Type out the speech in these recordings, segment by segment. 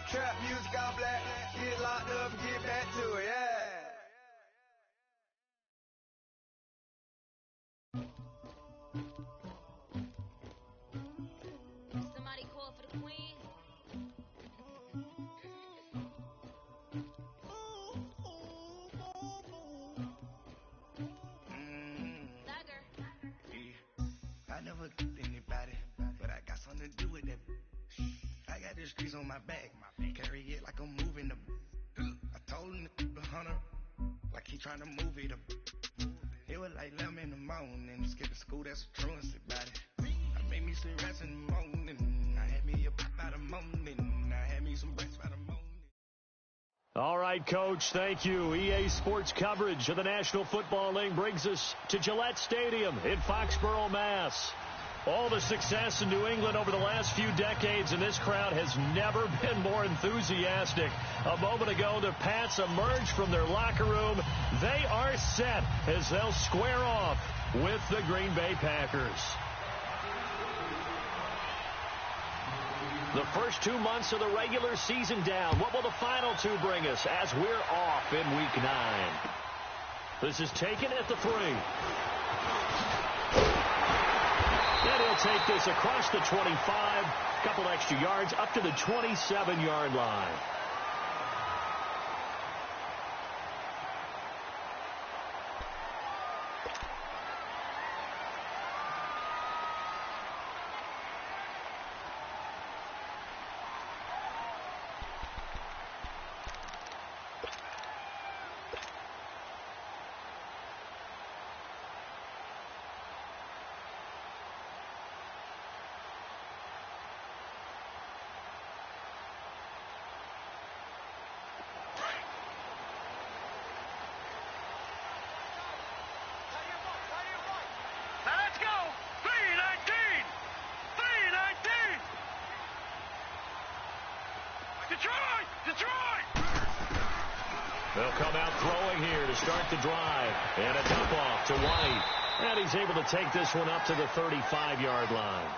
Trap music all black. Get locked up and get back to it, yeah. Somebody call for the queen. I never did anybody, but I got something to do with that. I got the streets on my back, carry it like I'm moving them. I told him the hunter, like he trying to move it up. It was like 11 in the morning, skipping school, that's a truancy about it. I made me sleep rest in the morning, I had me a pop by the morning, I had me some breakfast by the morning. All right, Coach, thank you. EA Sports coverage of the National Football League brings us to Gillette Stadium in Foxborough, Mass. All the success in New England over the last few decades, and this crowd has never been more enthusiastic. A moment ago, the Pats emerged from their locker room. They are set as they'll square off with the Green Bay Packers. The first 2 months of the regular season down. What will the final two bring us as we're off in Week 9? This is taken at the 3. And he'll take this across the 25, a couple extra yards, up to the 27-yard line. They'll come out throwing here to start the drive. And a dump off to White. And he's able to take this one up to the 35-yard line.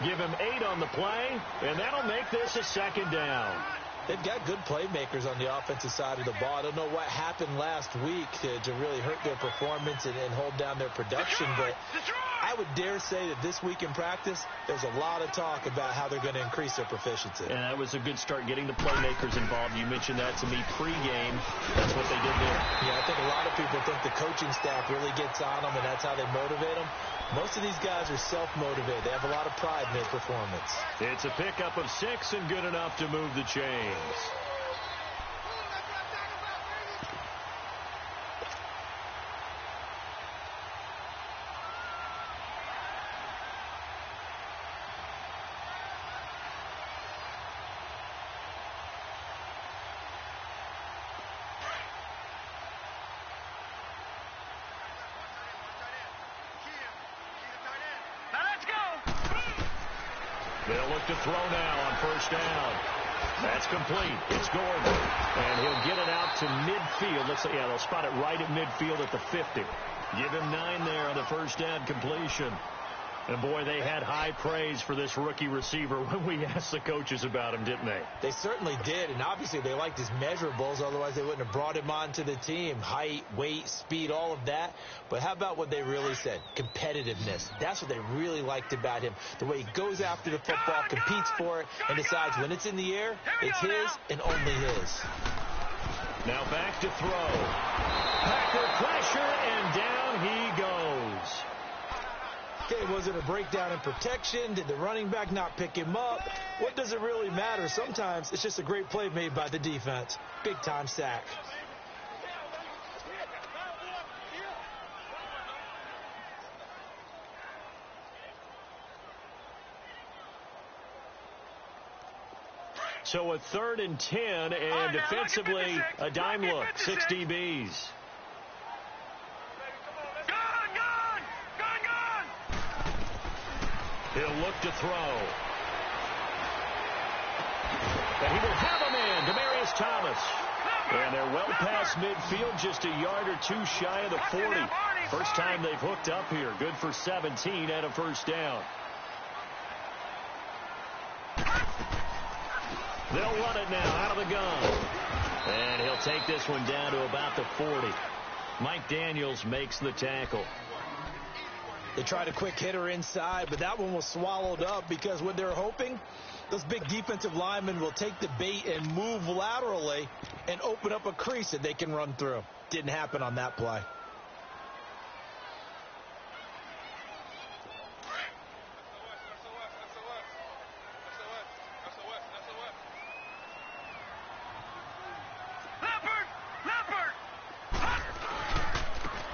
Give him 8 on the play, and that'll make this a second down. They've got good playmakers on the offensive side of the ball. I don't know what happened last week to really hurt their performance and hold down their production, but I would dare say that this week in practice, there's a lot of talk about how they're going to increase their proficiency. And that was a good start, getting the playmakers involved. You mentioned that to me pregame. That's what they did there. Yeah, I think a lot of people think the coaching staff really gets on them, and that's how they motivate them. Most of these guys are self-motivated. They have a lot of pride in their performance. It's a pickup of 6 and good enough to move the chains. They'll look to throw now on first down. That's complete. It's Gordon. And he'll get it out to midfield. They'll spot it right at midfield at the 50. Give him 9 there on the first down completion. And, boy, they had high praise for this rookie receiver when we asked the coaches about him, didn't they? They certainly did, and obviously they liked his measurables. Otherwise, they wouldn't have brought him onto the team. Height, weight, speed, all of that. But how about what they really said? Competitiveness. That's what they really liked about him. The way he goes after the football, competes for it, and decides when it's in the air, it's his and only his. Now back to throw. Packer pressure, and down he goes. Okay, was it a breakdown in protection? Did the running back not pick him up? What does it really matter? Sometimes it's just a great play made by the defense. Big-time sack. So a 3rd and 10, and defensively a dime look, 6 DBs. He'll look to throw. And he will have a man, Demaryius Thomas. And they're well past midfield, just a yard or 2 shy of the 40. First time they've hooked up here. Good for 17 and a first down. They'll run it now out of the gun. And he'll take this one down to about the 40. Mike Daniels makes the tackle. They tried a quick hitter inside, but that one was swallowed up because what they're hoping, those big defensive linemen will take the bait and move laterally and open up a crease that they can run through. Didn't happen on that play.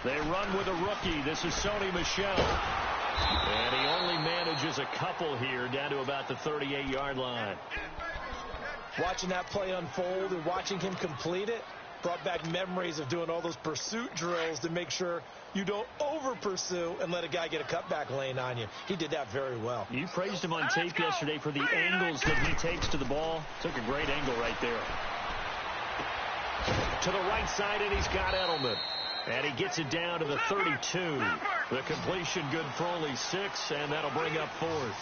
They run with a rookie. This is Sony Michel. And he only manages a couple here down to about the 38-yard line. Watching that play unfold and watching him complete it brought back memories of doing all those pursuit drills to make sure you don't over-pursue and let a guy get a cutback lane on you. He did that very well. You praised him on tape yesterday for the angles that he takes to the ball. Took a great angle right there. To the right side, and he's got Edelman. And he gets it down to the 32. The completion good for only 6, and that'll bring up 4th.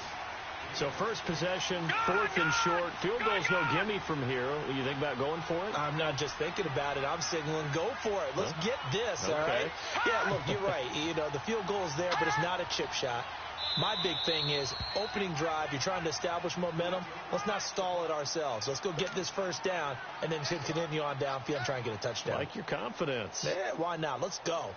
So first possession, 4th and short. Field goal's no gimme from here. You think about going for it? I'm not just thinking about it. I'm signaling go for it. Let's get this, all right? Yeah, look, you're right. You know, the field goal's there, but it's not a chip shot. My big thing is opening drive. You're trying to establish momentum. Let's not stall it ourselves. Let's go get this first down and then continue on downfield and try and get a touchdown. Like your confidence. Yeah, why not? Let's go.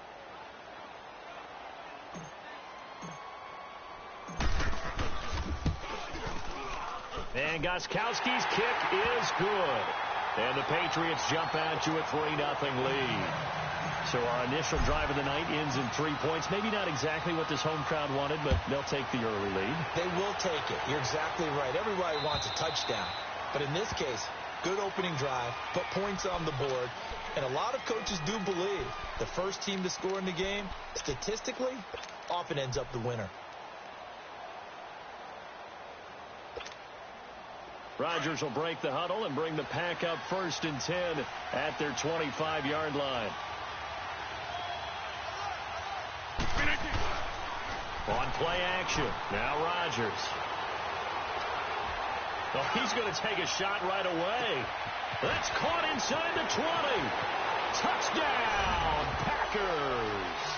And Gostkowski's kick is good. And the Patriots jump out to a 3-0 lead. So our initial drive of the night ends in 3 points. Maybe not exactly what this home crowd wanted, but they'll take the early lead. They will take it. You're exactly right. Everybody wants a touchdown. But in this case, good opening drive, put points on the board. And a lot of coaches do believe the first team to score in the game, statistically, often ends up the winner. Rodgers will break the huddle and bring the pack up 1st and 10 at their 25-yard line. On play action, now Rodgers. Oh, he's going to take a shot right away. That's caught inside the 20. Touchdown, Packers.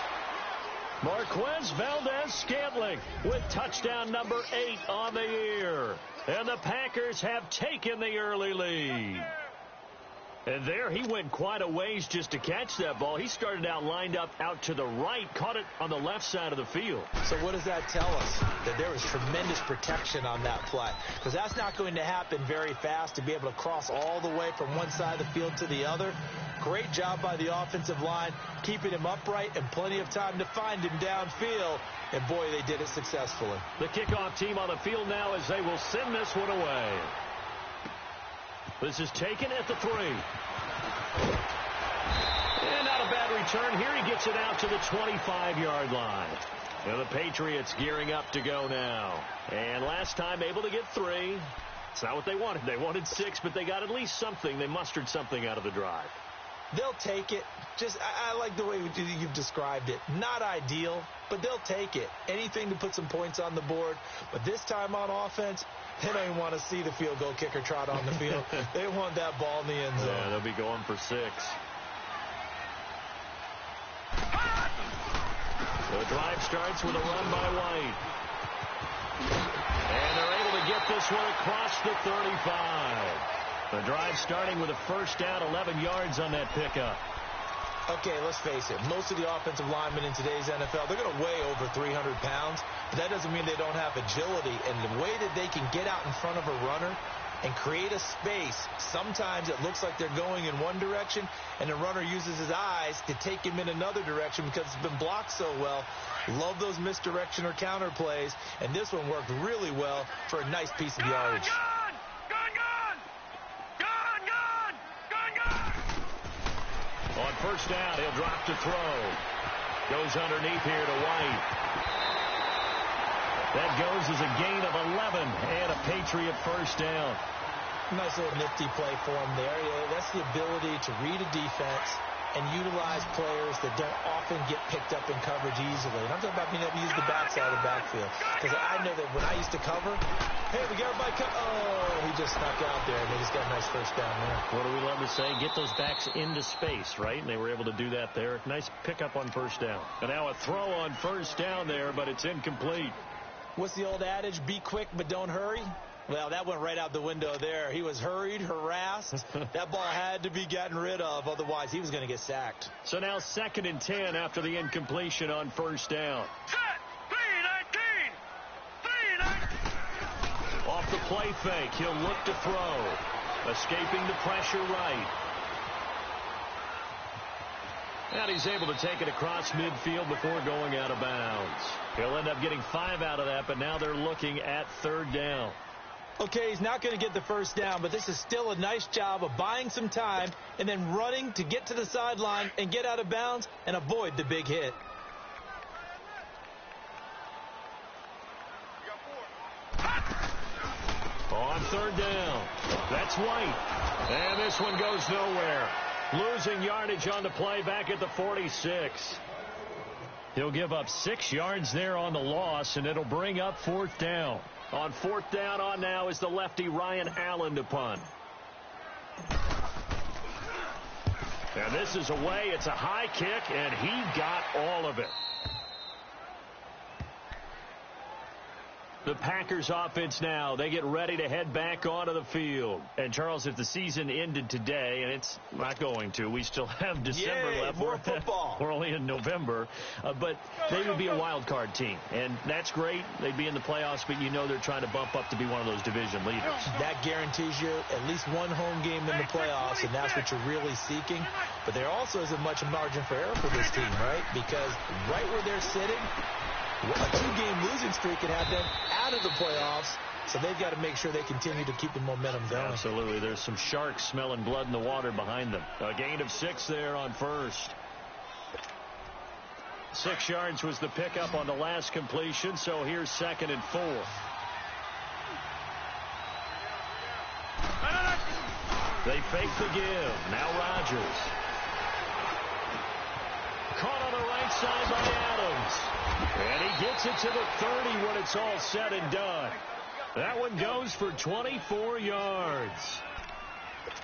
Marquez Valdez-Scantling with touchdown number 8 on the year. And the Packers have taken the early lead. And there he went quite a ways just to catch that ball. He started out lined up out to the right, caught it on the left side of the field. So what does that tell us? That there was tremendous protection on that play. Because that's not going to happen very fast to be able to cross all the way from one side of the field to the other. Great job by the offensive line, keeping him upright and plenty of time to find him downfield. And boy, they did it successfully. The kickoff team on the field now as they will send this one away. This is taken at the 3. And not a bad return here. He gets it out to the 25-yard line. Now the Patriots gearing up to go now. And last time able to get 3. It's not what they wanted. They wanted 6, but they got at least something. They mustered something out of the drive. They'll take it. Just, I like the way you've described it. Not ideal, but they'll take it. Anything to put some points on the board. But this time on offense, they don't even want to see the field goal kicker trot on the field. They want that ball in the end zone. Yeah, they'll be going for 6. The drive starts with a run by White. And they're able to get this one across the 35. The drive starting with a first down, 11 yards on that pickup. Okay, let's face it. Most of the offensive linemen in today's NFL, they're going to weigh over 300 pounds. But that doesn't mean they don't have agility. And the way that they can get out in front of a runner and create a space, sometimes it looks like they're going in one direction, and the runner uses his eyes to take him in another direction because it's been blocked so well. Love those misdirection or counter plays. And this one worked really well for a nice piece of yardage. On first down, he'll drop to throw. Goes underneath here to White. That goes as a gain of 11 and a Patriot first down. Nice little nifty play for him there. Yeah, that's the ability to read a defense and utilize players that don't often get picked up in coverage easily. And I'm talking about being able to use the backside of the backfield. Because I know that when I used to cover, hey, we got everybody he just snuck out there, and they just got a nice first down there. What do we love to say? Get those backs into space, right? And they were able to do that there. Nice pickup on first down. And now a throw on first down there, but it's incomplete. What's the old adage? Be quick, but don't hurry. Well, that went right out the window there. He was hurried, harassed. That ball had to be gotten rid of. Otherwise, he was going to get sacked. So now 2nd and 10 after the incompletion on first down. Off the play fake, he'll look to throw. Escaping the pressure right. And he's able to take it across midfield before going out of bounds. He'll end up getting 5 out of that, but now they're looking at 3rd down. Okay, he's not going to get the first down, but this is still a nice job of buying some time and then running to get to the sideline and get out of bounds and avoid the big hit. On 3rd down, that's White. And this one goes nowhere. Losing yardage on the play back at the 46. He'll give up 6 yards there on the loss, and it'll bring up 4th down. On 4th down on now is the lefty Ryan Allen to punt. And this is away. It's a high kick, and he got all of it. The Packers offense now, they get ready to head back onto the field. And, Charles, if the season ended today, and it's not going to, we still have December left. More football. We're only in November. But they would be a wild card team. And that's great. They'd be in the playoffs, but you know they're trying to bump up to be one of those division leaders. That guarantees you at least one home game in the playoffs, and that's what you're really seeking. But there also isn't much margin for error for this team, right? Because right where they're sitting, a 2-game losing streak could have them out of the playoffs, so they've got to make sure they continue to keep the momentum going. Absolutely. There's some sharks smelling blood in the water behind them. A gain of 6 there on first. 6 yards was the pickup on the last completion, so here's 2nd and 4. They fake the give. Now Rodgers. Caught on the right side by Adams. And he gets it to the 30 when it's all said and done. That one goes for 24 yards.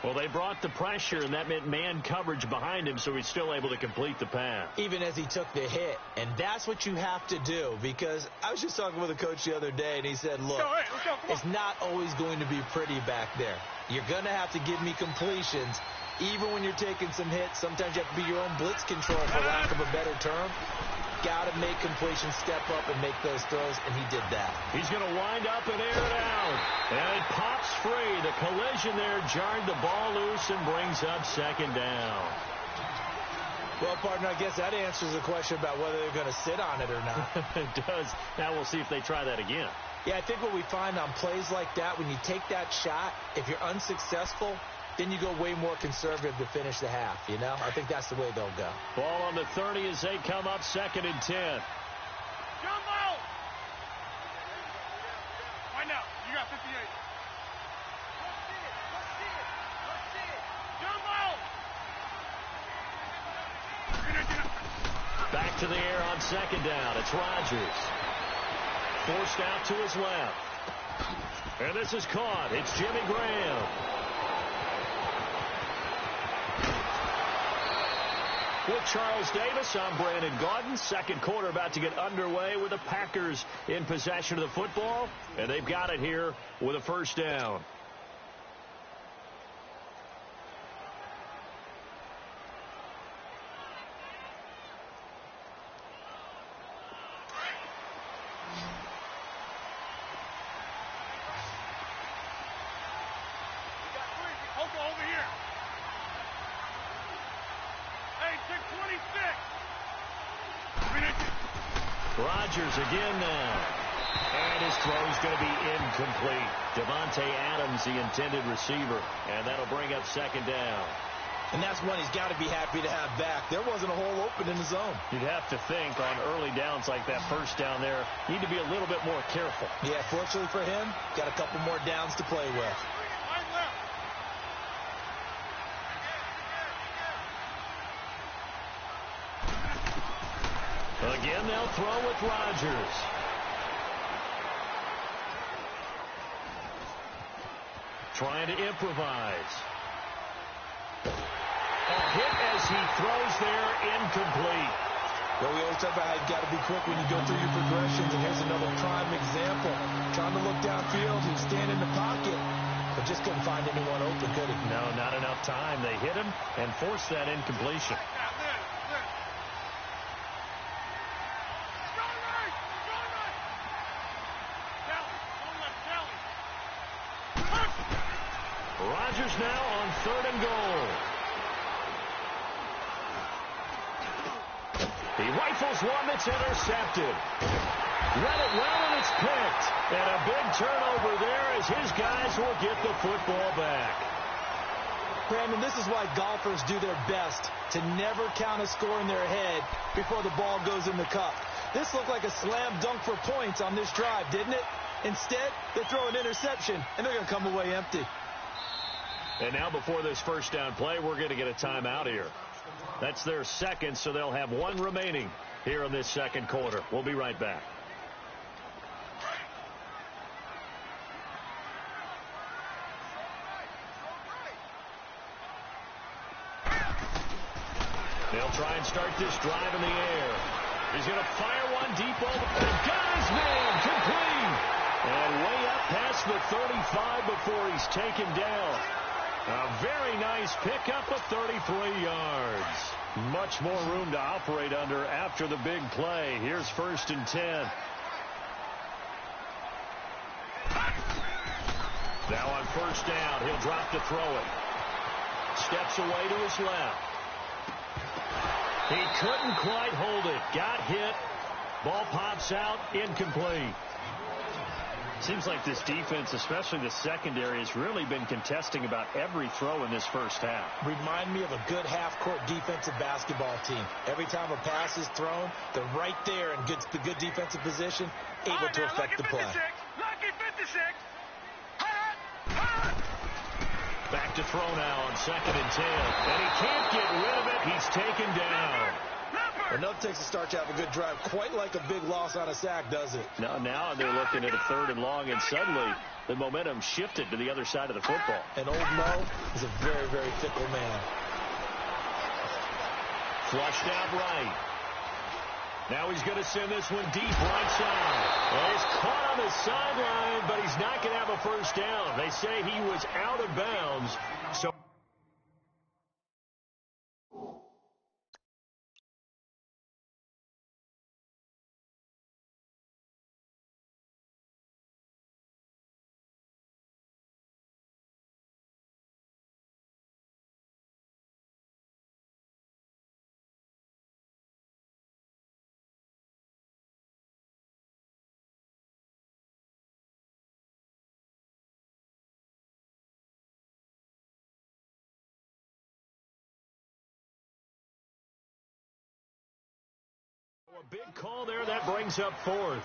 Well, they brought the pressure, and that meant man coverage behind him, so he's still able to complete the pass. Even as he took the hit. And that's what you have to do, because I was just talking with a coach the other day, and he said, look, it's not always going to be pretty back there. You're going to have to give me completions. Even when you're taking some hits, sometimes you have to be your own blitz control, for lack of a better term. Got to make completions, step up, and make those throws, and he did that. He's going to wind up and air it out. And it pops free. The collision there jarred the ball loose and brings up 2nd down. Well, partner, I guess that answers the question about whether they're going to sit on it or not. It does. Now we'll see if they try that again. Yeah, I think what we find on plays like that, when you take that shot, if you're unsuccessful, then you go way more conservative to finish the half, you know? I think that's the way they'll go. Ball on the 30 as they come up 2nd and 10. Jumbo! Right now, you got 58. Jumbo! Back to the air on 2nd down. It's Rodgers. Forced out to his left. And this is caught. It's Jimmy Graham. With Charles Davis, I'm Brandon Gaudin. 2nd quarter about to get underway with the Packers in possession of the football. And they've got it here with a 1st down. Rodgers again now. And his throw's going to be incomplete. Devontae Adams, the intended receiver. And that'll bring up 2nd down. And that's one he's got to be happy to have back. There wasn't a hole open in the zone. You'd have to think on early downs like that 1st down there, you need to be a little bit more careful. Yeah, fortunately for him, got a couple more downs to play with. Again, they'll throw with Rodgers. Trying to improvise. A hit as he throws there, incomplete. Well, we always talk about how you got to be quick when you go through your progressions, and here's another prime example. Trying to look downfield, he was standing in the pocket, but just couldn't find anyone open, could he? No, not enough time. They hit him and forced that incompletion. Rodgers now on 3rd and goal. He rifles one that's intercepted. Read it well, and it's picked. And a big turnover there as his guys will get the football back. Brandon, this is why golfers do their best to never count a score in their head before the ball goes in the cup. This looked like a slam dunk for points on this drive, didn't it? Instead, they throw an interception, and they're going to come away empty. And now before this first down play, we're going to get a timeout here. That's their second, so they'll have one remaining here in this second quarter. We'll be right back. They'll try and start this drive in the air. He's going to fire one deep over. Got his man, complete. And way up past the 35 before he's taken down. A very nice pickup of 33 yards. Much more room to operate under after the big play. Here's 1st and 10. Now on 1st down, he'll drop to throw it. Steps away to his left. He couldn't quite hold it. Got hit. Ball pops out. Incomplete. Seems like this defense, especially the secondary, has really been contesting about every throw in this first half. Remind me of a good half-court defensive basketball team. Every time a pass is thrown, they're right there in good defensive position, able to affect the play. Lucky 56. Back to throw now on 2nd and 10. And he can't get rid of it. He's taken down. Enough takes a start to have a good drive. Quite like a big loss on a sack, does it? Now they're looking at a 3rd and long, and suddenly the momentum shifted to the other side of the football. And old Mo is a very, very fickle man. Flushed out right. Now he's going to send this one deep right side. And he's caught on the sideline, but he's not going to have a first down. They say he was out of bounds. So a big call there. That brings up 4th.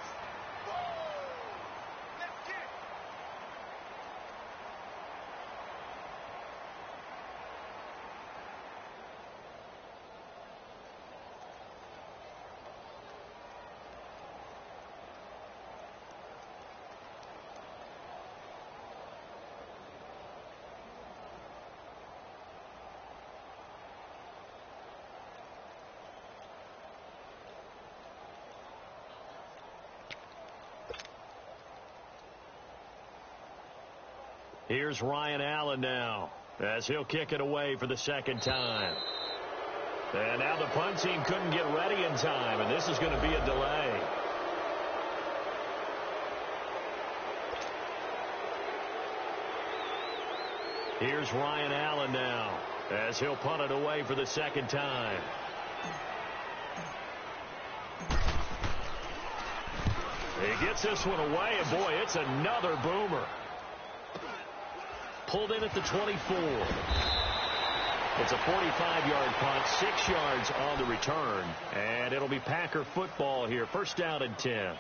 Here's Ryan Allen now as he'll kick it away for the 2nd time. And now the punt team couldn't get ready in time, and this is going to be a delay. Here's Ryan Allen now as he'll punt it away for the 2nd time. He gets this one away, and boy, it's another boomer. Pulled in at the 24. It's a 45-yard punt, 6 yards on the return, and it'll be Packer football here. 1st down and 10.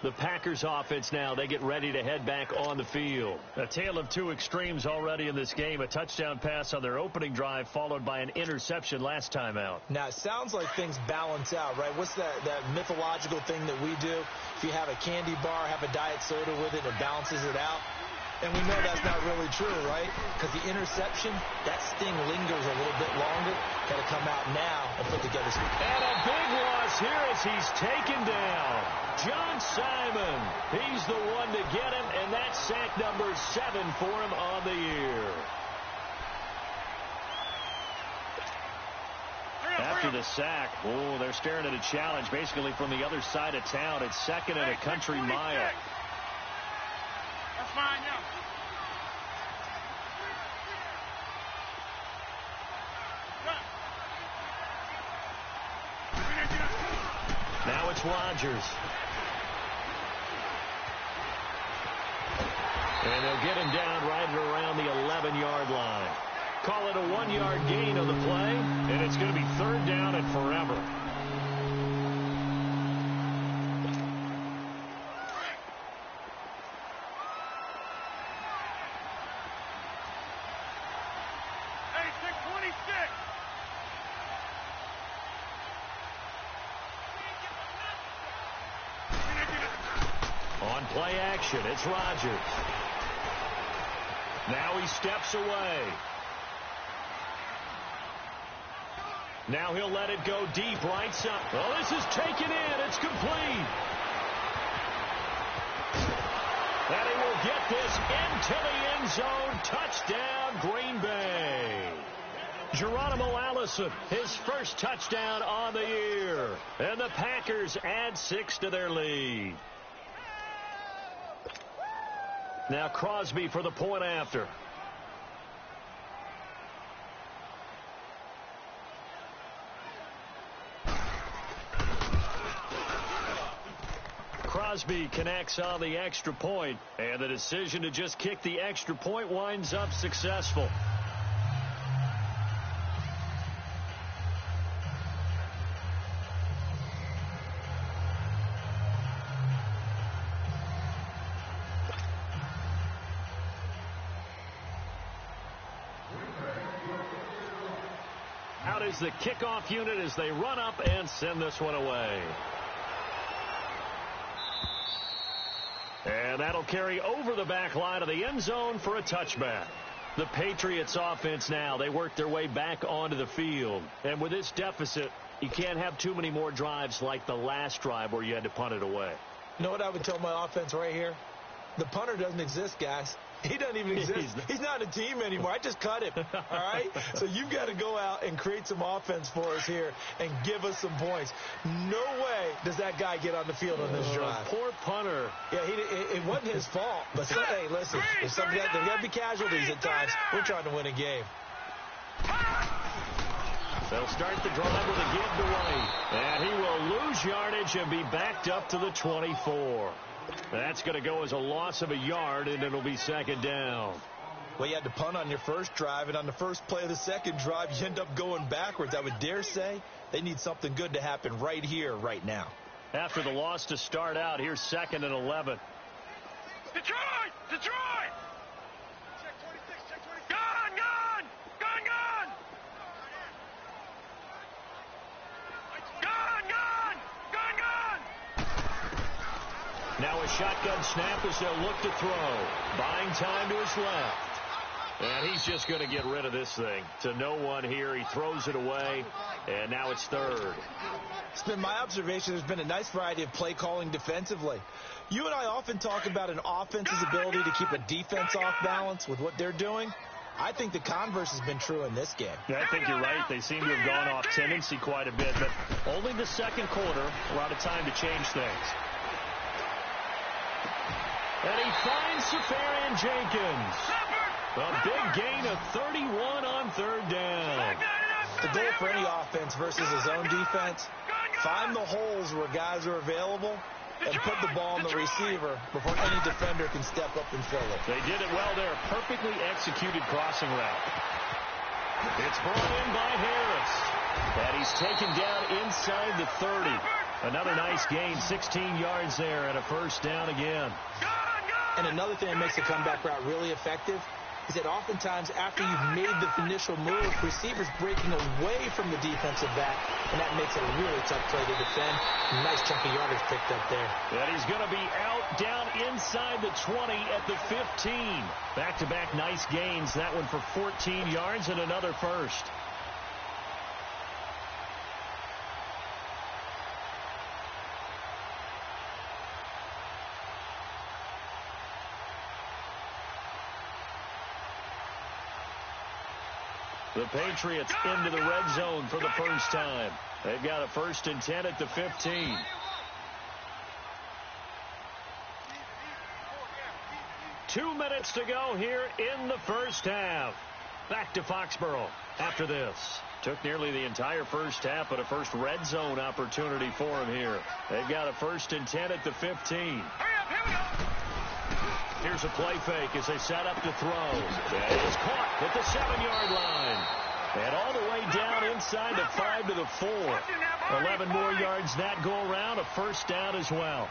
The Packers offense now, they get ready to head back on the field. A tale of two extremes already in this game. A touchdown pass on their opening drive followed by an interception last time out. Now, it sounds like things balance out, right? What's that mythological thing that we do? If you have a candy bar, have a diet soda with it, it balances it out. And we know that's not really true, right? Because the interception, that sting lingers a little bit longer. Got to come out now and put together some. And a big loss here as he's taken down. John Simon, he's the one to get him, and that's sack number 7 for him on the year. After the sack, they're staring at a challenge basically from the other side of town. It's 2nd and a country mile. That's fine, yeah. Now it's Rodgers. And they'll get him down right around the 11-yard line. Call it a 1-yard gain on the play, and it's going to be 3rd down and forever. On play action, it's Rodgers. Now he steps away. Now he'll let it go deep right side. Oh, this is taken in. It's complete. And he will get this into the end zone. Touchdown, Green Bay. Geronimo Allison, his first touchdown on the year. And the Packers add 6 to their lead. Now Crosby for the point after. Crosby connects on the extra point, and the decision to just kick the extra point winds up successful. Out is the kickoff unit as they run up and send this one away. And that'll carry over the back line of the end zone for a touchback. The Patriots offense now, they work their way back onto the field. And with this deficit, you can't have too many more drives like the last drive where you had to punt it away. You know what I would tell my offense right here? The punter doesn't exist, guys. He doesn't even exist. He's not a team anymore. I just cut him, all right? So you've got to go out and create some offense for us here and give us some points. No way does that guy get on the field on this drive. Poor punter. Yeah, it wasn't his fault. But, hey, listen, there's got to be casualties at times. We're trying to win a game. They'll start the drive with a give to White. And he will lose yardage and be backed up to the 24. That's going to go as a loss of a yard, and it'll be 2nd down. Well, you had to punt on your first drive, and on the first play of the second drive, you end up going backwards. I would dare say they need something good to happen right here, right now. After the loss to start out, here's 2nd and 11. Detroit! Detroit! Check 26, check 26. Gone, gone! Gone, gone! Gone, gone! Gone, gone! Now a shotgun snap as they'll look to throw. Buying time to his left. And he's just going to get rid of this thing. To no one here. He throws it away. And now it's 3rd. It's been my observation there's been a nice variety of play calling defensively. You and I often talk about an offense's ability to keep a defense off balance with what they're doing. I think the converse has been true in this game. Yeah, I think you're right. They seem to have gone off tendency quite a bit. But only the second quarter. A lot of time to change things. And he finds Safarian Jenkins. A big gain of 31 on 3rd down. The goal for any offense versus his own defense, find the holes where guys are available and put the ball on the receiver before any defender can step up and fill it. They did it well there. Perfectly executed crossing route. It's brought in by Harris. And he's taken down inside the 30. Another nice gain, 16 yards there and a first down again. And another thing that makes the comeback route really effective is that oftentimes after you've made the initial move, receivers breaking away from the defensive back, and that makes it a really tough play to defend. Nice chunk of yardage picked up there. And he's going to be out down inside the 20 at the 15. Back-to-back nice gains. That one for 14 yards and another first. The Patriots into the red zone for the first time. They've got a 1st and 10 at the 15. Two minutes to go here in the first half. Back to Foxborough after this. Took nearly the entire first half, but a first red zone opportunity for him here. They've got a 1st and 10 at the 15. Here's a play fake as they set up to throw. And it's caught at the 7-yard line. And all the way down inside the 5 to the 4. 11 more yards that go around, a first down as well.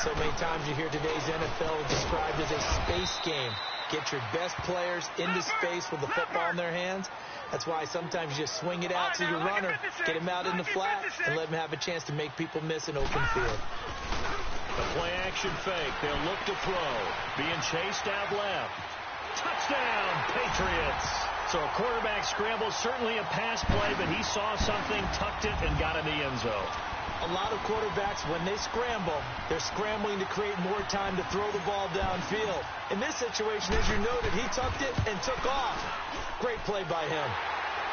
So many times you hear today's NFL described as a space game. Get your best players into space with the football in their hands. That's why sometimes you just swing it out to your runner, get him out in the flat, and let him have a chance to make people miss an open field. The play-action fake. They'll look to throw. Being chased out left. Touchdown, Patriots. So a quarterback scramble, certainly a pass play, but he saw something, tucked it, and got in the end zone. A lot of quarterbacks, when they scramble, they're scrambling to create more time to throw the ball downfield. In this situation, as you noted, he tucked it and took off. Great play by him.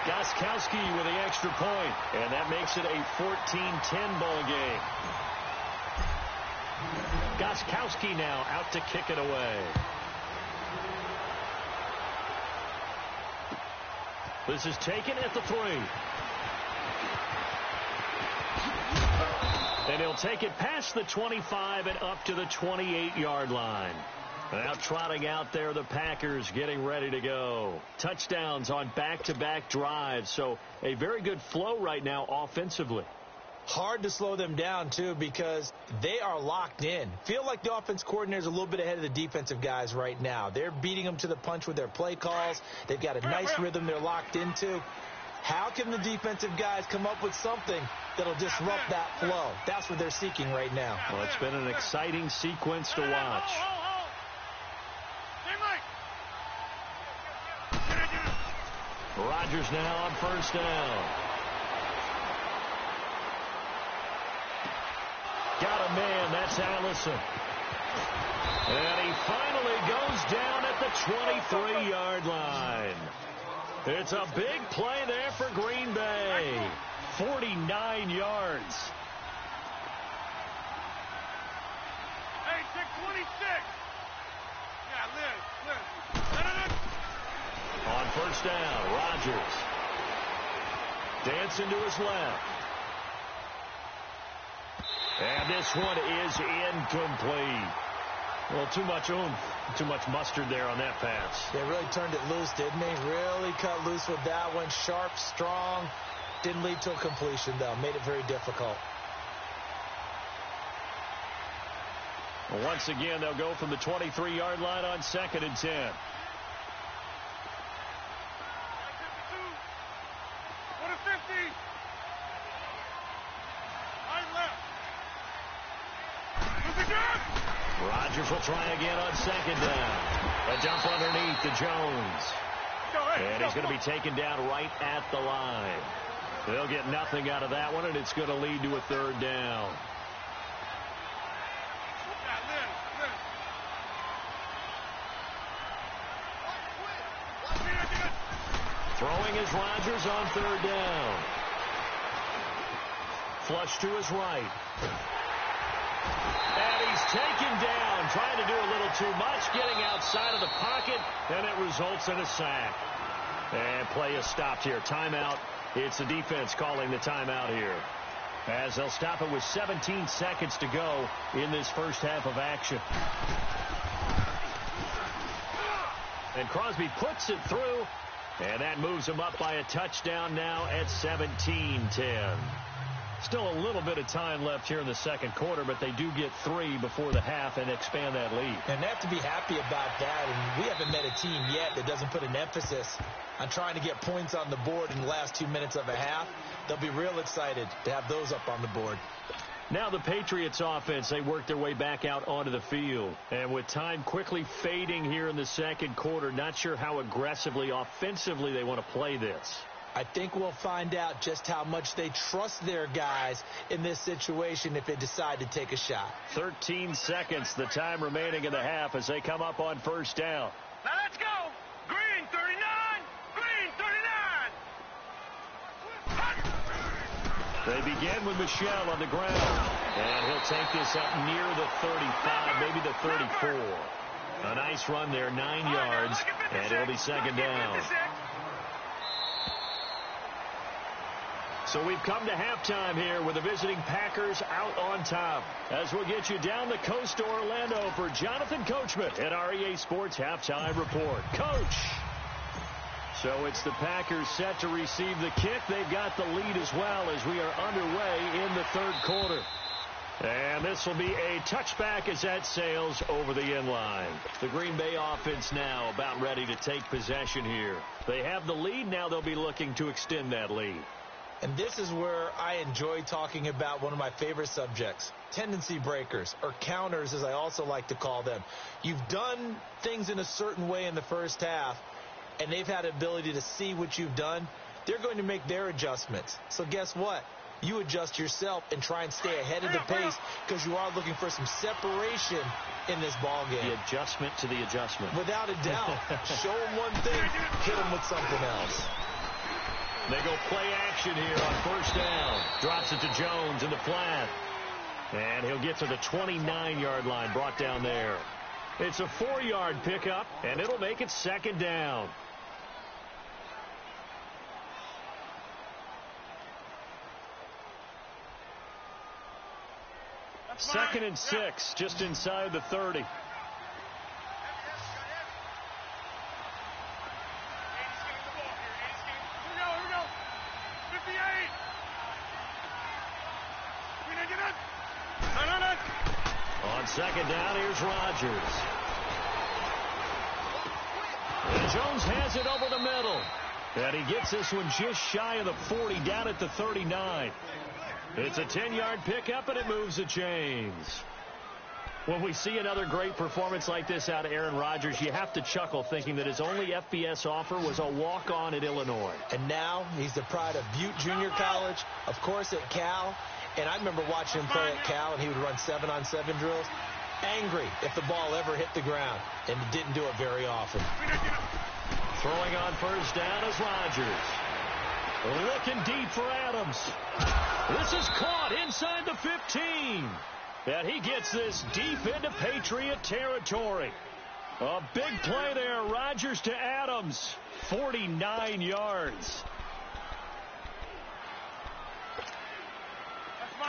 Gostkowski with the extra point, and that makes it a 14-10 ball game. Gostkowski now out to kick it away. This is taken at the 3. And he'll take it past the 25 and up to the 28-yard line. Now trotting out there, the Packers getting ready to go. Touchdowns on back-to-back drives, so a very good flow right now offensively. Hard to slow them down, too, because they are locked in. Feel like the offense coordinator is a little bit ahead of the defensive guys right now. They're beating them to the punch with their play calls. They've got a nice rhythm they're locked into. How can the defensive guys come up with something that'll disrupt that flow? That's what they're seeking right now. Well, it's been an exciting sequence to watch. Rodgers now on first down. Got a man, that's Allison. And he finally goes down at the 23-yard line. It's a big play there for Green Bay. 49 yards. Hey, 626. Yeah, Liz. On first down, Rodgers. Dancing to his left. And this one is incomplete. Well, too much oomph, too much mustard there on that pass. They really turned it loose, didn't they? Really cut loose with that one. Sharp, strong. Didn't lead to a completion, though. Made it very difficult. Well, once again, they'll go from the 23-yard line on 2nd and 10. What a 50. Rodgers will try again on 2nd down. A dump underneath to Jones. And he's going to be taken down right at the line. They'll get nothing out of that one, and it's going to lead to a 3rd down. Throwing is Rodgers on 3rd down. Flush to his right. And he's taken down, trying to do a little too much, getting outside of the pocket, and it results in a sack. And play is stopped here. Timeout. It's the defense calling the timeout here, as they'll stop it with 17 seconds to go in this first half of action. And Crosby puts it through, and that moves him up by a touchdown now at 17-10. Still a little bit of time left here in the second quarter, but they do get 3 before the half and expand that lead. And they have to be happy about that. And we haven't met a team yet that doesn't put an emphasis on trying to get points on the board in the last 2 minutes of a half. They'll be real excited to have those up on the board. Now the Patriots offense, they work their way back out onto the field. And with time quickly fading here in the second quarter, not sure how aggressively, offensively they want to play this. I think we'll find out just how much they trust their guys in this situation if they decide to take a shot. 13 seconds, the time remaining in the half as they come up on first down. Now let's go. Green 39. Green 39. They begin with Michel on the ground. And he'll take this up near the 35, maybe the 34. A nice run there, 9 yards, and it'll be second down. So we've come to halftime here with the visiting Packers out on top. As we'll get you down the coast to Orlando for Jonathan Coachman at our EA Sports Halftime Report. Coach! So it's the Packers set to receive the kick. They've got the lead as well as we are underway in the third quarter. And this will be a touchback as that sails over the end line. The Green Bay offense now about ready to take possession here. They have the lead. Now they'll be looking to extend that lead. And this is where I enjoy talking about one of my favorite subjects, tendency breakers, or counters as I also like to call them. You've done things in a certain way in the first half, and they've had the ability to see what you've done. They're going to make their adjustments. So guess what? You adjust yourself and try and stay ahead of the pace because you are looking for some separation in this ball game. The adjustment to the adjustment. Without a doubt. Show them one thing, hit them with something else. They go play action here on first down. Drops it to Jones in the flat. And he'll get to the 29-yard line, brought down there. It's a 4-yard pickup, and it'll make it second down. Second and 6, just inside the 30. On second down, here's Rodgers. And Jones has it over the middle. And he gets this one just shy of the 40, down at the 39. It's a 10-yard pickup, and it moves the chains. When we see another great performance like this out of Aaron Rodgers, you have to chuckle thinking that his only FBS offer was a walk-on at Illinois. And now he's the pride of Butte Junior College, of course at Cal. And I remember watching him play at Cal, and he would run 7-on-7 drills. Angry if the ball ever hit the ground, and didn't do it very often. Throwing on first down is Rodgers. Looking deep for Adams. This is caught inside the 15. And he gets this deep into Patriot territory. A big play there. Rodgers to Adams. 49 yards.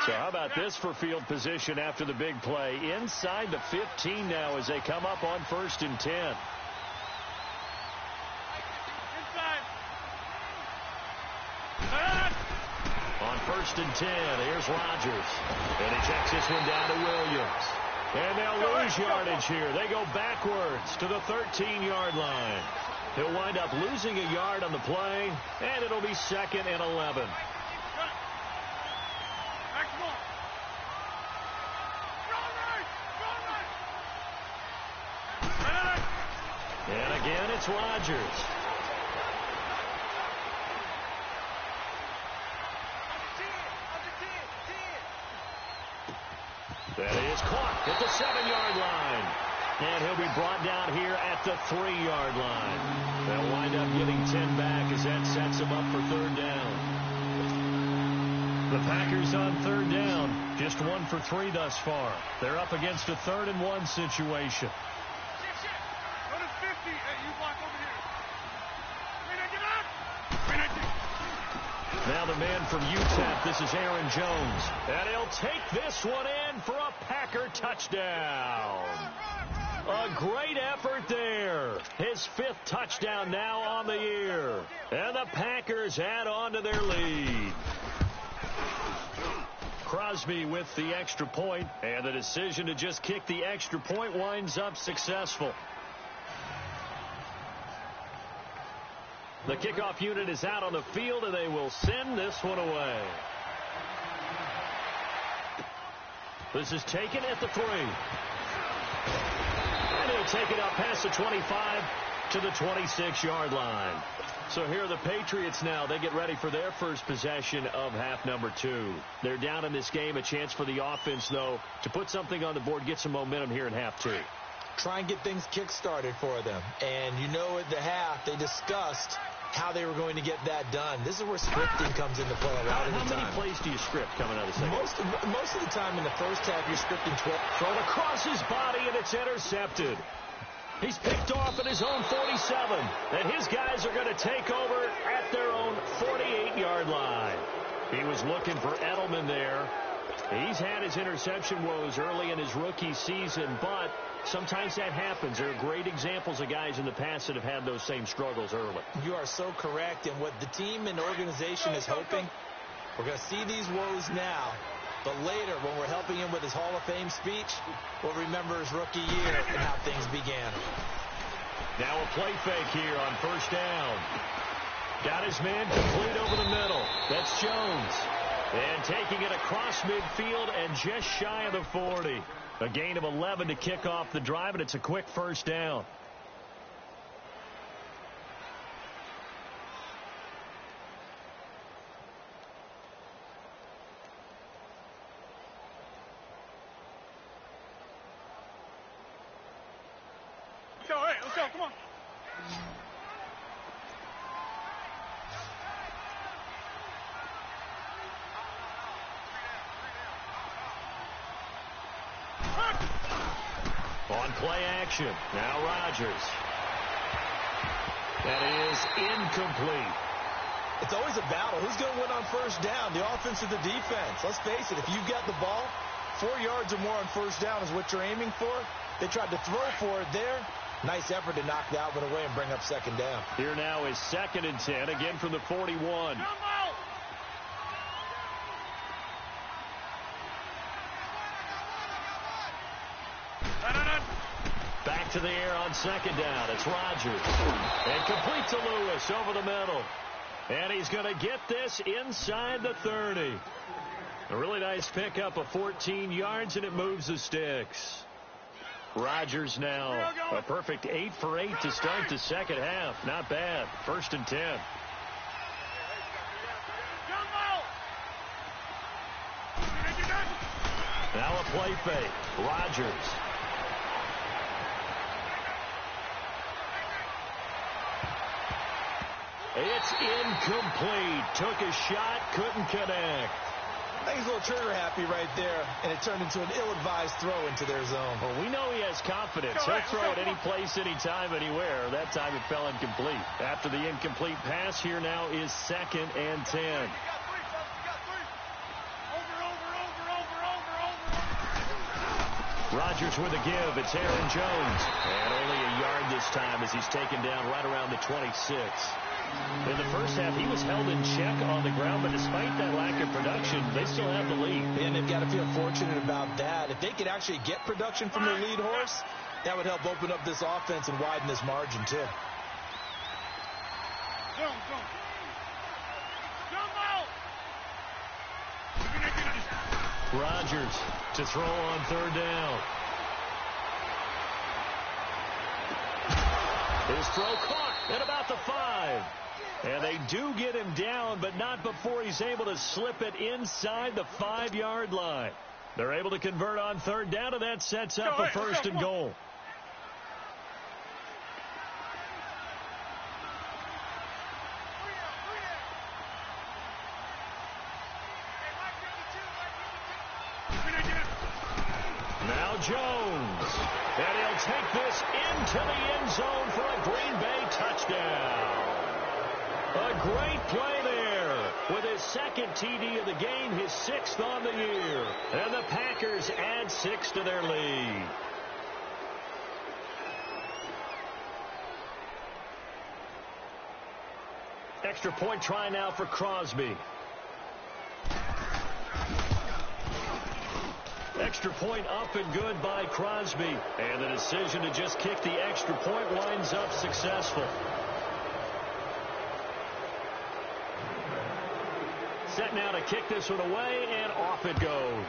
So how about this for field position after the big play? Inside the 15 now as they come up on first and 10. On first and 10, here's Rodgers. And he checks this one down to Williams. And they'll lose yardage here. They go backwards to the 13-yard line. He'll wind up losing a yard on the play, and it'll be second and 11. And again, it's Rodgers. That is caught at the 7-yard line. And he'll be brought down here at the 3-yard line. They'll wind up getting 10 back as that sets him up for third down. The Packers on third down, just 1 for 3 thus far. They're up against a 3rd and 1 situation. Now the man from UTEP, this is Aaron Jones. And he'll take this one in for a Packer touchdown. A great effort there. His 5th touchdown now on the year. And the Packers add on to their lead. Crosby with the extra point, and the decision to just kick the extra point winds up successful. The kickoff unit is out on the field, and they will send this one away. This is taken at the 3. And he'll take it up past the 25 to the 26-yard line. So here are the Patriots now. They get ready for their first possession of half number 2. They're down in this game. A chance for the offense, though, to put something on the board, get some momentum here in half 2. Try and get things kick-started for them. And you know at the half, they discussed how they were going to get that done. This is where scripting comes into play a lot of the time. How many plays do you script coming out of the second? Most of the time in the first half, you're scripting 12. Thrown across his body, and it's intercepted. He's picked off at his own 47, and his guys are going to take over at their own 48-yard line. He was looking for Edelman there. He's had his interception woes early in his rookie season, but sometimes that happens. There are great examples of guys in the past that have had those same struggles early. You are so correct, and what the team and organization is hoping, we're going to see these woes now. But later, when we're helping him with his Hall of Fame speech, we'll remember his rookie year and how things began. Now a play fake here on first down. Got his man complete over the middle. That's Jones. And taking it across midfield and just shy of the 40. A gain of 11 to kick off the drive, and it's a quick first down. Let's go, come on. On play action, now Rodgers. That is incomplete. It's always a battle. Who's going to win on first down, the offense or the defense? Let's face it, if you've got the ball, 4 yards or more on first down is what you're aiming for. They tried to throw for it there. Nice effort to knock that one away and bring up second down. Here now is 2nd and 10, again from the 41. Back to the air on second down. It's Rodgers. And complete to Lewis over the middle. And he's going to get this inside the 30. A really nice pickup of 14 yards, and it moves the sticks. Rodgers now a perfect 8 for 8 to start the second half. Not bad. 1st and 10. Now a play fake. Rodgers. It's incomplete. Took a shot, couldn't connect. I think he's a little trigger happy right there, and it turned into an ill-advised throw into their zone. Well, we know he has confidence. He'll throw it any place, anytime, anywhere. That time it fell incomplete. After the incomplete pass, here now is 2nd and 10. Rodgers with a give. It's Aaron Jones. And only a yard this time as he's taken down right around the 26. In the first half, he was held in check on the ground, but despite that lack of production, they still have the lead. And they've got to feel fortunate about that. If they could actually get production from their lead horse, that would help open up this offense and widen this margin, too. Rodgers to throw on 3rd down. His throw caught at about the 5. And they do get him down, but not before he's able to slip it inside the 5-yard line. They're able to convert on 3rd down, and that sets up a 1st and goal. Now Jones. And he'll take this into the end zone for a Green Bay touchdown. A great play there with his 2nd TD of the game, his 6th on the year. And the Packers add 6 to their lead. Extra point try now for Crosby. Extra point up and good by Crosby. And the decision to just kick the extra point winds up successful. Set now to kick this one away, and off it goes.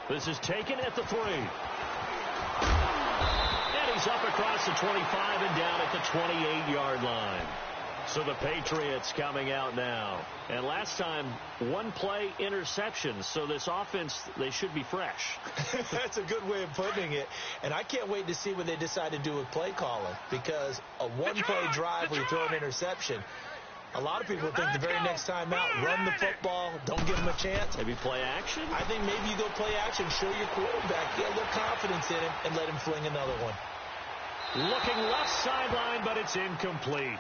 This is taken at the 3. And he's up across the 25 and down at the 28-yard line. So the Patriots coming out now. And last time, one play interception. So this offense, they should be fresh. That's a good way of putting it. And I can't wait to see what they decide to do with play calling. Because a one-play drive where you throw an interception, a lot of people think the very next time out, run the football, don't give them a chance. Maybe play action? I think maybe you go play action, show your quarterback, get a little confidence in him, and let him fling another one. Looking left sideline, but it's incomplete.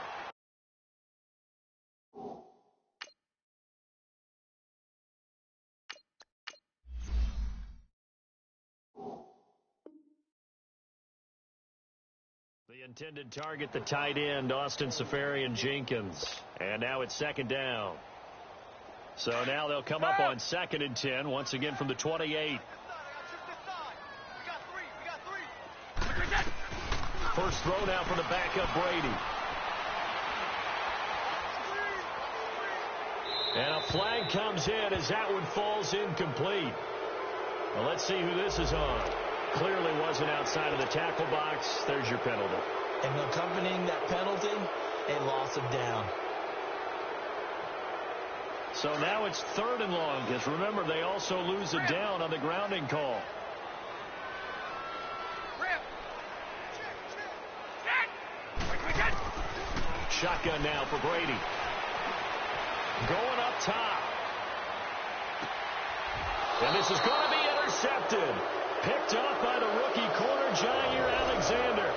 The intended target, the tight end, Austin Safarian-Jenkins. And now it's second down. So now they'll come up on 2nd and 10, once again from the 28. First throw now for the backup Brady. And a flag comes in as that one falls incomplete. Well, let's see who this is on. Clearly wasn't outside of the tackle box. There's your penalty. And accompanying that penalty, a loss of down. So now it's 3rd and long, because remember, they also lose a down on the grounding call. Shotgun now for Brady. Going up top. And this is going to be intercepted. Picked off by the rookie corner, Jair Alexander.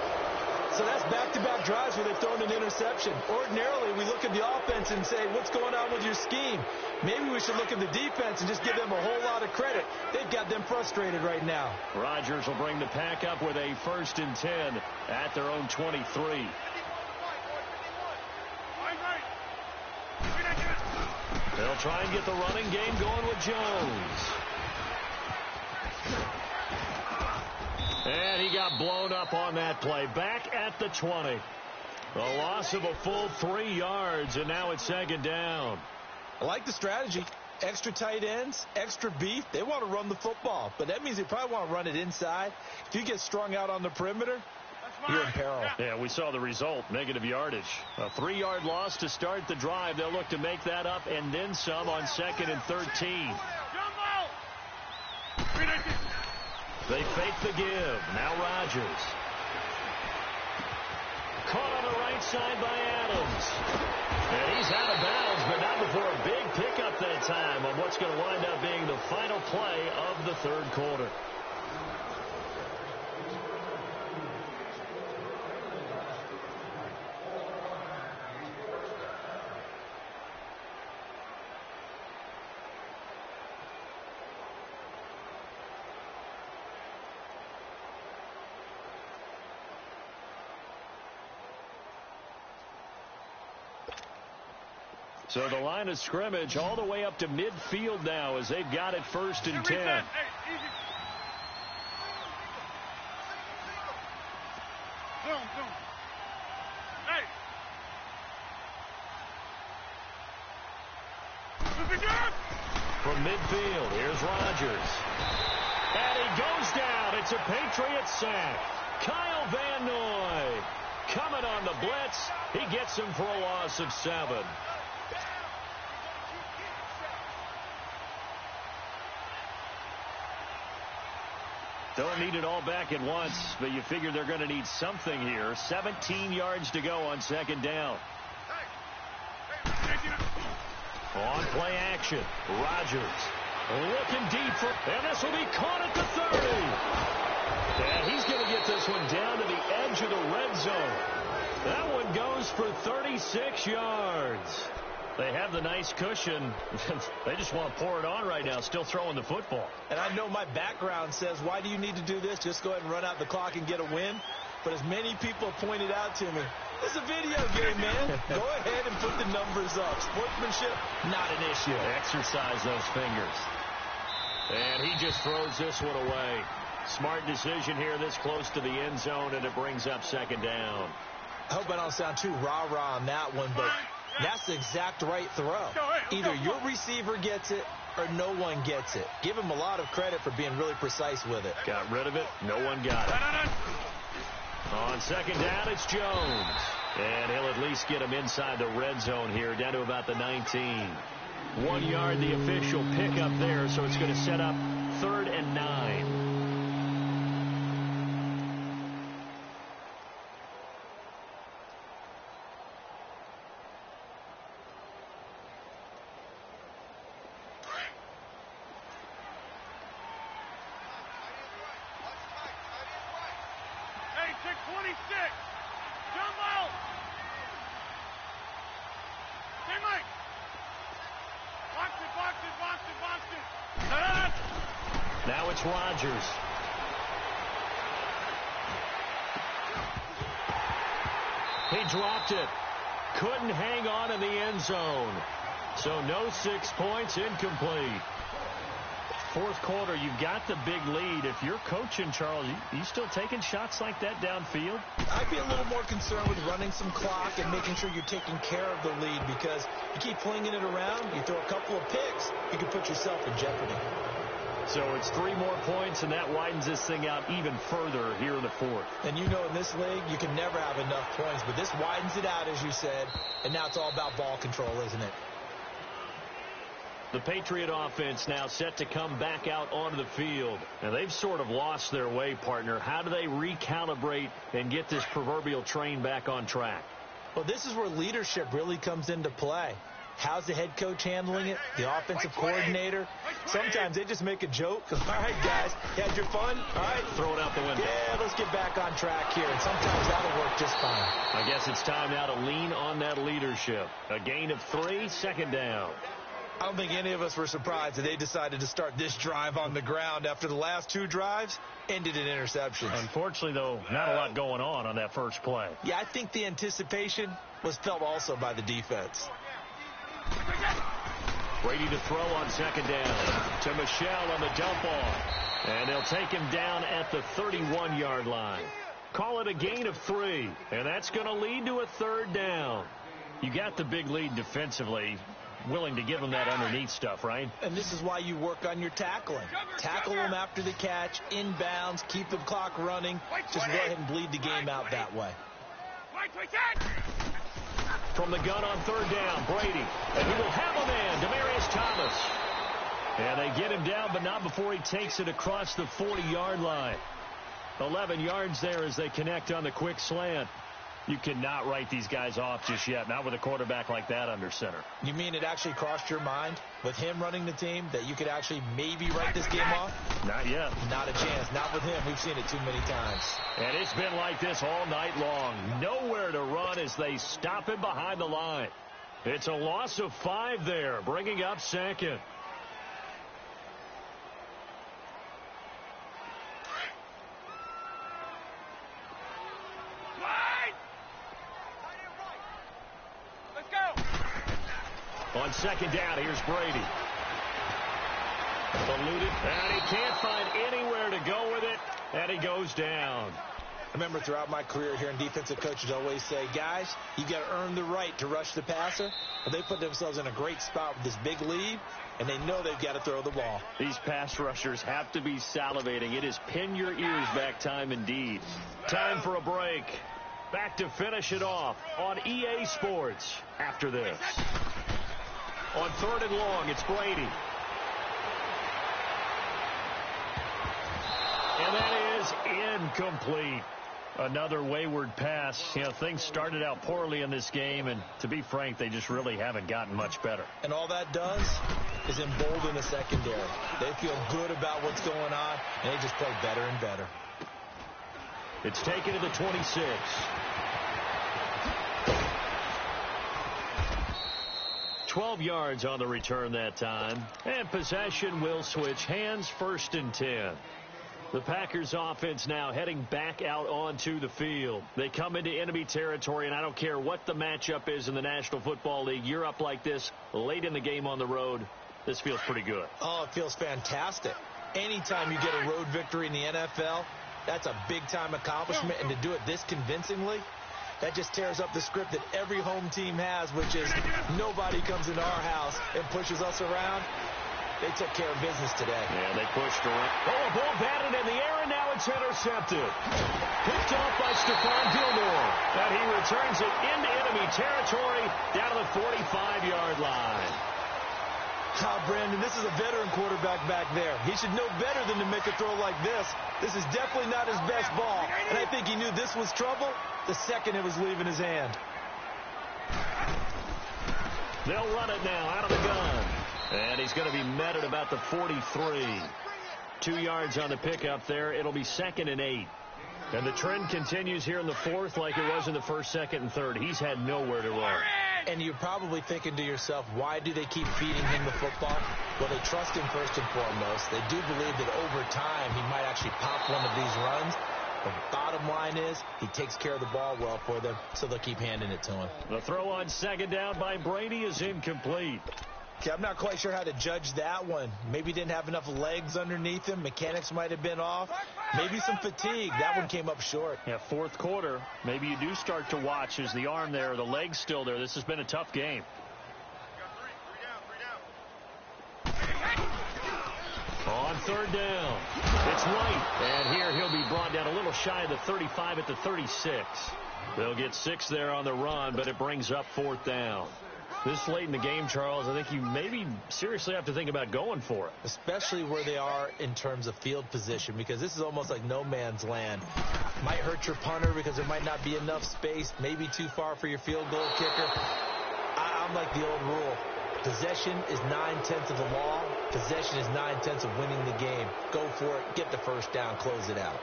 So that's back-to-back drives where they've thrown an interception. Ordinarily, we look at the offense and say, what's going on with your scheme? Maybe we should look at the defense and just give them a whole lot of credit. They've got them frustrated right now. Rodgers will bring the pack up with a 1st and 10 at their own 23. They'll try and get the running game going with Jones. And he got blown up on that play. Back at the 20. A loss of a full 3 yards, and now it's 2nd down. I like the strategy. Extra tight ends, extra beef. They want to run the football, but that means they probably want to run it inside. If you get strung out on the perimeter, you're in peril. Yeah, we saw the result, negative yardage. A 3-yard loss to start the drive. They'll look to make that up and then some on 2nd and 13. They fake the give. Now Rodgers. Caught on the right side by Adams. And he's out of bounds, but not before a big pickup that time on what's going to wind up being the final play of the 3rd quarter. So the line of scrimmage all the way up to midfield now as they've got it 1st and 10. From midfield, here's Rodgers. And he goes down. It's a Patriot sack. Kyle Van Noy coming on the blitz. He gets him for a loss of 7. Don't need it all back at once, but you figure they're going to need something here. 17 yards to go on 2nd down. On play action, Rodgers looking deep for, and this will be caught at the 30. And he's going to get this one down to the edge of the red zone. That one goes for 36 yards. They have the nice cushion. They just want to pour it on right now, still throwing the football. And I know my background says, why do you need to do this? Just go ahead and run out the clock and get a win. But as many people have pointed out to me, it's a video game, man. Go ahead and put the numbers up. Sportsmanship, not an issue. Exercise those fingers. And he just throws this one away. Smart decision here this close to the end zone, and it brings up second down. I hope I don't sound too rah-rah on that one, but that's the exact right throw. Either your receiver gets it or no one gets it. Give him a lot of credit for being really precise with it. Got rid of it. No one got it. On second down, it's Jones. And he'll at least get him inside the red zone here, down to about the 19. 1 yard, the official pickup there, so it's going to set up 3rd and 9. Now it's Rodgers. He dropped it. Couldn't hang on in the end zone. So no 6 points, incomplete. Fourth quarter, you've got the big lead. If you're coaching, Charles, you still taking shots like that downfield? I'd be a little more concerned with running some clock and making sure you're taking care of the lead, because you keep flinging it around, you throw a couple of picks, you can put yourself in jeopardy. So it's 3 more points, and that widens this thing out even further here in the fourth. And you know in this league, you can never have enough points, but this widens it out, as you said, and now it's all about ball control, isn't it? The Patriot offense now set to come back out onto the field. And they've sort of lost their way, partner. How do they recalibrate and get this proverbial train back on track? Well, this is where leadership really comes into play. How's the head coach handling it? The offensive coordinator? Sometimes they just make a joke. All right, guys, you had your fun? All right. Throw it out the window. Yeah, let's get back on track here. And sometimes that'll work just fine. I guess it's time now to lean on that leadership. A gain of 3, second down. I don't think any of us were surprised that they decided to start this drive on the ground after the last 2 drives ended in interceptions. Unfortunately, though, not a lot going on that first play. Yeah, I think the anticipation was felt also by the defense. Brady to throw on second down to Michelle on the dump off. And they'll take him down at the 31-yard line. Call it a gain of 3, and that's going to lead to a 3rd down. You got the big lead defensively. Willing to give them that underneath stuff, right? And this is why you work on your tackling. Tackle them after the catch, inbounds, keep the clock running. Just go ahead and bleed the game out that way. From the gun on 3rd down, Brady. And he will have a man, Demaryius Thomas. And they get him down, but not before he takes it across the 40-yard line. 11 yards there as they connect on the quick slant. You cannot write these guys off just yet, not with a quarterback like that under center. You mean it actually crossed your mind with him running the team that you could actually maybe write this game off? Not yet. Not a chance. Not with him. We've seen it too many times. And it's been like this all night long. Nowhere to run as they stop him behind the line. It's a loss of 5 there, bringing up second. On second down, here's Brady. Eluded, and he can't find anywhere to go with it, and he goes down. I remember throughout my career hearing defensive coaches always say, guys, you got to earn the right to rush the passer. But they put themselves in a great spot with this big lead, and they know they've got to throw the ball. These pass rushers have to be salivating. It is pin your ears back time indeed. Time for a break. Back to finish it off on EA Sports after this. On 3rd and long, it's Brady. And that is incomplete. Another wayward pass. You know, things started out poorly in this game, and to be frank, they just really haven't gotten much better. And all that does is embolden the secondary. They feel good about what's going on, and they just play better and better. It's taken to the 26. $12 yards on the return that time. And possession will switch hands, 1st and 10. The Packers offense now heading back out onto the field. They come into enemy territory, and I don't care what the matchup is in the National Football League. You're up like this late in the game on the road. This feels pretty good. Oh, it feels fantastic. Anytime you get a road victory in the NFL, that's a big-time accomplishment, and to do it this convincingly, that just tears up the script that every home team has, which is nobody comes into our house and pushes us around. They took care of business today. Yeah, they pushed around. Oh, a ball batted in the air, and now it's intercepted. Picked off by Stephon Gilmore. And he returns it into enemy territory down to the 45-yard line. Brandon, this is a veteran quarterback back there. He should know better than to make a throw like this. This is definitely not his best ball. And I think he knew this was trouble the second it was leaving his hand. They'll run it now out of the gun. And he's going to be met at about the 43. 2 yards on the pickup there. It'll be 2nd and 8. And the trend continues here in the fourth like it was in the first, second, and third. He's had nowhere to run. And you're probably thinking to yourself, why do they keep feeding him the football? Well, they trust him first and foremost. They do believe that over time he might actually pop one of these runs. The bottom line is he takes care of the ball well for them, so they'll keep handing it to him. The throw on 2nd down by Brady is incomplete. Okay, I'm not quite sure how to judge that one. Maybe didn't have enough legs underneath him. Mechanics might have been off. Maybe some fatigue. That one came up short. Yeah, fourth quarter. Maybe you do start to watch as the arm there, the leg's still there. This has been a tough game. On 3rd down, it's White. And here he'll be brought down a little shy of the 35 at the 36. They'll get 6 there on the run, but it brings up 4th down. This late in the game, Charles, I think you maybe seriously have to think about going for it. Especially where they are in terms of field position, because this is almost like no man's land. Might hurt your punter because there might not be enough space, maybe too far for your field goal kicker. I'm like the old rule. Possession is 9/10 of the law. Possession is 9/10 of winning the game. Go for it. Get the first down. Close it out.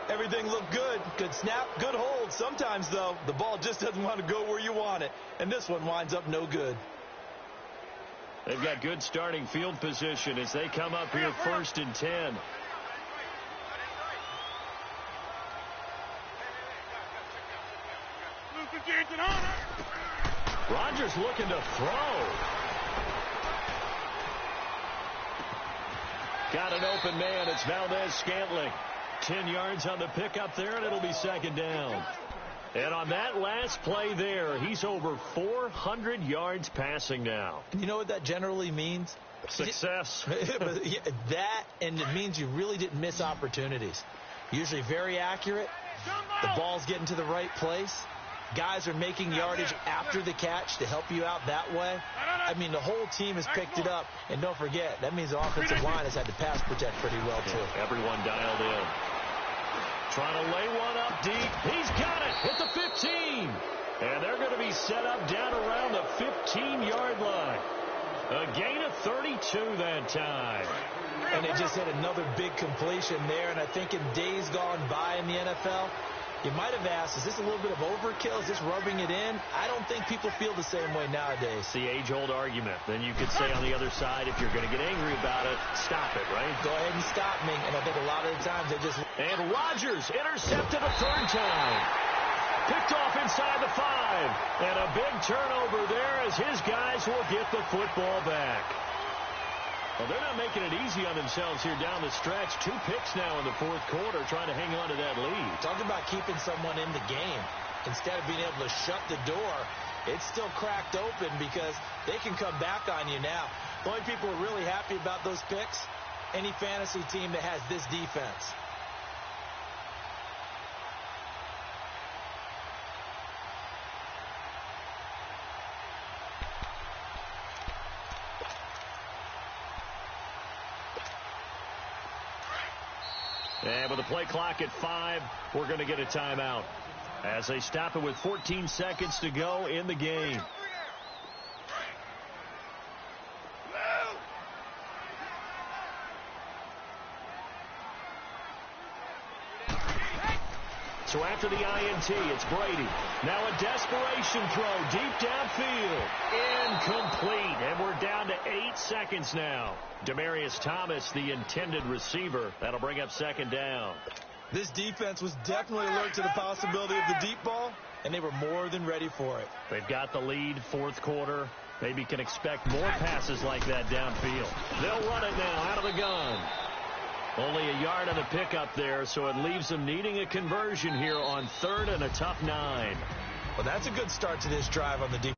Everything looked good. Good snap, good hold. Sometimes, though, the ball just doesn't want to go where you want it. And this one winds up no good. They've got good starting field position as they come up here 1st and 10. Rodgers looking to throw. Got an open man. It's Valdez-Scantling. 10 yards on the pickup there, and it'll be 2nd down. And on that last play there, he's over 400 yards passing now. You know what that generally means? Success. That, and it means you really didn't miss opportunities. Usually very accurate. The ball's getting to the right place. Guys are making yardage after the catch to help you out that way. I mean, the whole team has picked it up. And don't forget, that means the offensive line has had to pass protect pretty well, too. Yeah, everyone dialed in. Trying to lay one up deep. He's got it at the 15. And they're going to be set up down around the 15-yard line. A gain of 32 that time. And they just hit another big completion there. And I think in days gone by in the NFL, you might have asked, is this a little bit of overkill? Is this rubbing it in? I don't think people feel the same way nowadays. It's the age-old argument. Then you could say on the other side, if you're going to get angry about it, stop it, right? Go ahead and stop me. And I think a lot of the times they just... And Rodgers intercepted a 3rd time. Picked off inside the 5. And a big turnover there as his guys will get the football back. Well, they're not making it easy on themselves here down the stretch. 2 picks now in the fourth quarter trying to hang on to that lead. Talk about keeping someone in the game. Instead of being able to shut the door, it's still cracked open because they can come back on you now. The only people who are really happy about those picks, any fantasy team that has this defense. And with the play clock at 5, we're going to get a timeout as they stop it with 14 seconds to go in the game. So after the INT, it's Brady. Now a desperation throw deep downfield. Incomplete. And we're down to 8 seconds now. Demaryius Thomas, the intended receiver. That'll bring up second down. This defense was definitely alert to the possibility of the deep ball, and they were more than ready for it. They've got the lead, fourth quarter. Maybe can expect more passes like that downfield. They'll run it now out of the gun. Only a yard on the pickup there, so it leaves them needing a conversion here on third and a tough 9. Well, that's a good start to this drive on the defense.